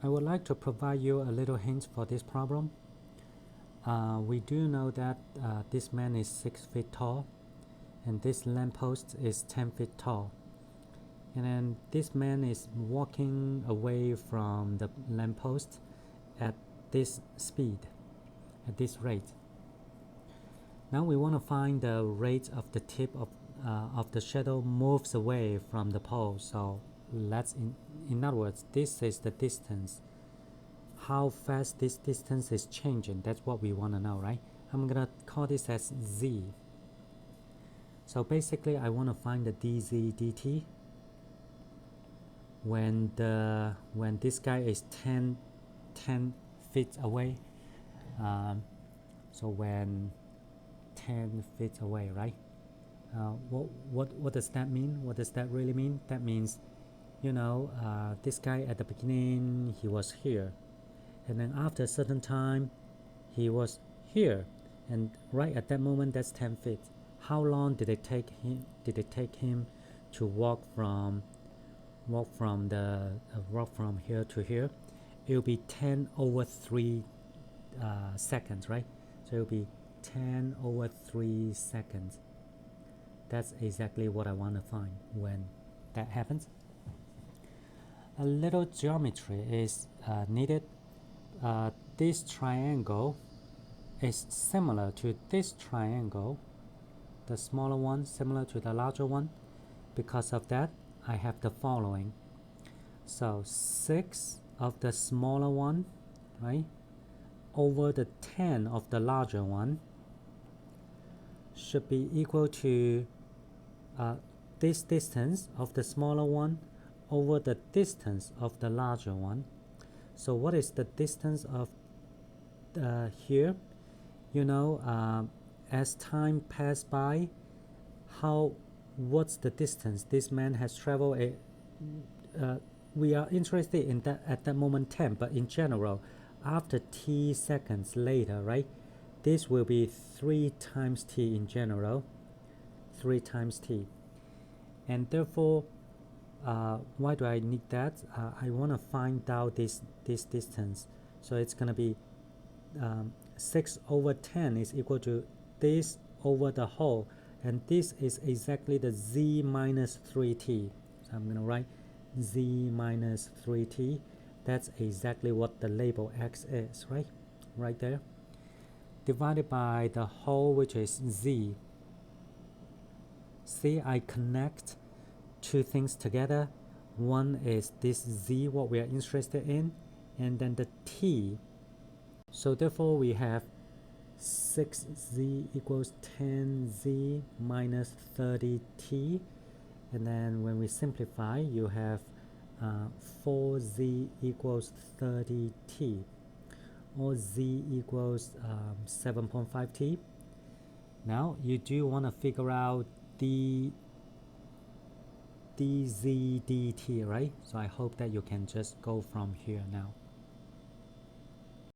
I would like to provide you a little hint for this problem. We do know that this man is 6 feet tall and this lamppost is 10 feet tall. And then this man is walking away from the lamppost at this speed, at this rate. Now we want to find the rate of the tip of the shadow moves away from the pole. So let's, in other words, this is the distance. How fast this distance is changing, that's what we want to know, right? I'm gonna call this as z. So basically I want to find the dz dt when this guy is 10 feet away. So when 10 feet away, right? What does that mean? What does that really mean? That means, this guy at the beginning, he was here, and then after a certain time he was here, and right at that moment, that's 10 feet. How long did it take him to walk from here to here? It will be 10 over 3 seconds, right? So it will be 10 over 3 seconds. That's exactly what I want to find when that happens. A little geometry is needed. This triangle is similar to this triangle, the smaller one similar to the larger one. Because of that, I have the following. So 6 of the smaller one, right, over the 10 of the larger one should be equal to this distance of the smaller one over the distance of the larger one. So what is the distance of here? As time passed by, what's the distance this man has traveled? We are interested in that at that moment 10, but in general, after t seconds later, right, this will be 3 times t in general, 3 times t. And therefore, why do I need that? I want to find out this distance. So it's going to be 6 over 10 is equal to this over the whole, and this is exactly the z minus 3t. So I'm going to write z minus 3t. That's exactly what the label x is, right there, divided by the whole, which is z. See, I connect two things together. One is this z, what we are interested in, and then the t. So therefore we have 6z equals 10z minus 30t, and then when we simplify, you have 4z equals 30t, or z equals 7.5t. Now you do want to figure out the dz dt, right? So I hope that you can just go from here now.